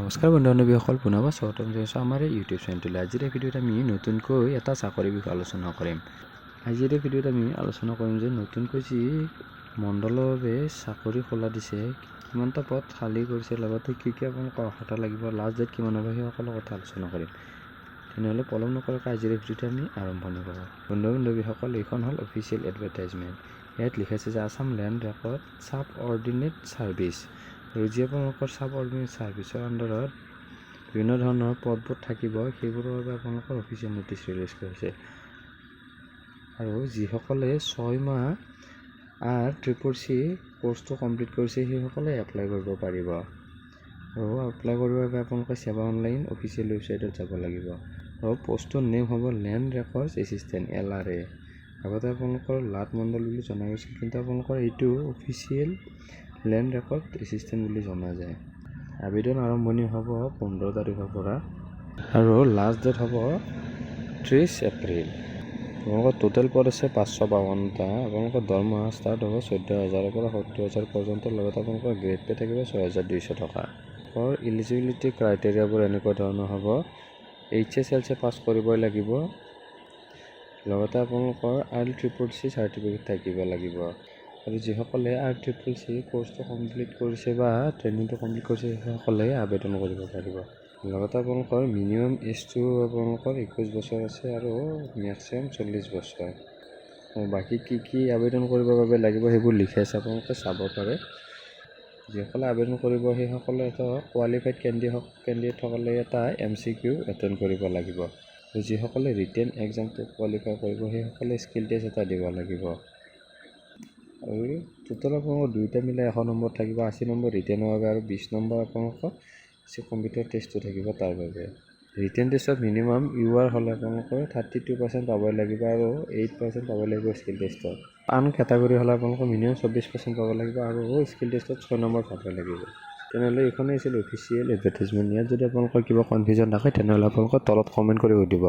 নমস্কাৰ বন্ধু-বান্ধৱীসকল, পুনৰবাৰ স্বাগতম জনাইছোঁ আমাৰ এই ইউটিউব চেনেলটোলৈ। আজিৰ এই ভিডিঅ'ত আমি নতুনকৈ এটা চাকৰিৰ বিষয়ে আলোচনা কৰিম। আজিৰ এই ভিডিঅ'ত আমি আলোচনা কৰিম যে নতুনকৈ যি মণ্ডলৰ বাবে চাকৰি খোলা দিছে, কিমানটা পদ খালী কৰিছে, লগতে কি কি আপোনালোকৰ অৰ্হতা লাগিব, লাষ্ট ডেট কিমান হ'ব, সেই সকলো কথা আলোচনা কৰিম। তেনেহ'লে পলম নকৰাকৈ আজিৰ এই ভিডিঅ'টো আমি আৰম্ভণি কৰোঁ। বন্ধু-বান্ধৱীসকল, এইখন হ'ল অফিচিয়েল এডভাৰটাইজমেণ্ট। ইয়াত লিখাইছে যে Assam land record subordinate services, আৰু যি আপোনালোকৰ ছাব অৰ্ডিনেট ছাৰ্ভিচৰ আণ্ডাৰত বিভিন্ন ধৰণৰ পদবোৰ থাকিব, সেইবোৰৰ বাবে আপোনালোকৰ অফিচিয়েল ন'টিচ ৰিলিজ কৰিছে। আৰু যিসকলে 6 মাহ RCCC কোৰ্চটো কমপ্লিট কৰিছে, সেইসকলে এপ্লাই কৰিব পাৰিব। আৰু এপ্লাই কৰিবৰ বাবে আপোনালোকে সেৱা অনলাইন অফিচিয়েল ৱেবছাইটত যাব লাগিব। আৰু পষ্টটোৰ নেম হ'ব লেণ্ড ৰেকৰ্ডছ এছিষ্টেণ্ট LRA। আগতে আপোনালোকৰ লাট মণ্ডল বুলি জনা গৈছিল, কিন্তু আপোনালোকৰ এইটো অফিচিয়েল লেণ্ড ৰেকৰ্ড এছিষ্টেণ্ট বুলি জনা যায়। আবেদন আৰম্ভণি হ'ব 15 তাৰিখৰ পৰা আৰু লাষ্ট ডেট হ'ব 30 এপ্ৰিল। আপোনালোকৰ টোটেল পদ আছে 552টা। আপোনালোকৰ দৰমহা ষ্টাৰ্ট হ'ব 14,000ৰ পৰা 70,000 পৰ্যন্ত। লগতে আপোনালোকৰ গ্ৰেড পে থাকিব 6,200 টকা। আৰু ইলিজিবিলিটি ক্ৰাইটেৰিয়াবোৰ এনেকুৱা ধৰণৰ হ'ব: HSLC পাছ কৰিবই লাগিব, লগতে আপোনালোকৰ RCCC চাৰ্টিফিকেট থাকিব লাগিব। আৰু যিসকলে RCCC কোৰ্চটো কমপ্লিট কৰিছে বা ট্ৰেইনিংটো কমপ্লিট কৰিছে, সেইসকলে আবেদন কৰিব পাৰিব। লগতে আপোনালোকৰ মিনিমাম এজটো আপোনালোকৰ 21 বছৰ আছে আৰু মেক্সিমাম 40 বছৰ। আৰু বাকী কি আবেদন কৰিবৰ বাবে লাগিব সেইবোৰ লিখি আছে, আপোনালোকে চাব পাৰে। যিসকলে আবেদন কৰিব সেইসকলে এটা কোৱালিফাইড কেণ্ডিডেটসকলে এটা MCQ এটেণ্ড কৰিব লাগিব। আৰু যিসকলে ৰিটেন এক্সামটো কোৱালিফাই কৰিব সেইসকলে স্কিল টেষ্ট এটা দিব লাগিব। আৰু টোটেল আপোনালোকৰ দুয়োটা মিলাই 100 নম্বৰ থাকিব, 80 নম্বৰ ৰিটেনৰ বাবে আৰু 20 নম্বৰ আপোনালোকৰ কম্পিউটাৰ টেষ্টটো থাকিব তাৰ বাবে। ৰিটেন টেষ্টত মিনিমাম UR হ'লে আপোনালোকৰ 32% পাবই লাগিব আৰু 8% পাব লাগিব স্কিল টেষ্টত। আন কেটাগৰী হ'লে আপোনালোকৰ মিনিমাম 24% পাব লাগিব আৰু স্কিল টেষ্টত 6 নম্বৰ পাব লাগিব। তেনেহ'লে এইখনেই আছিল অফিচিয়েল এডভাৰটাইজমেণ্ট। ইয়াত যদি আপোনালোকৰ কিবা কনফিউজন থাকে তেনেহ'লে আপোনালোকৰ তলত কমেণ্ট কৰি সুধিব।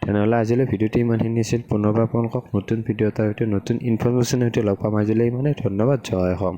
তেনেহ'লে আজিলৈ ভিডিঅ'টো ইমানখিনি আছিল। পুনৰবাৰ আপোনালোকক নতুন ভিডিঅ' এটাৰ সৈতে নতুন ইনফৰমেশ্যনৰ সৈতে লগ পাম। আজিলৈ ইমানেই। ধন্যবাদ। জয় অসম।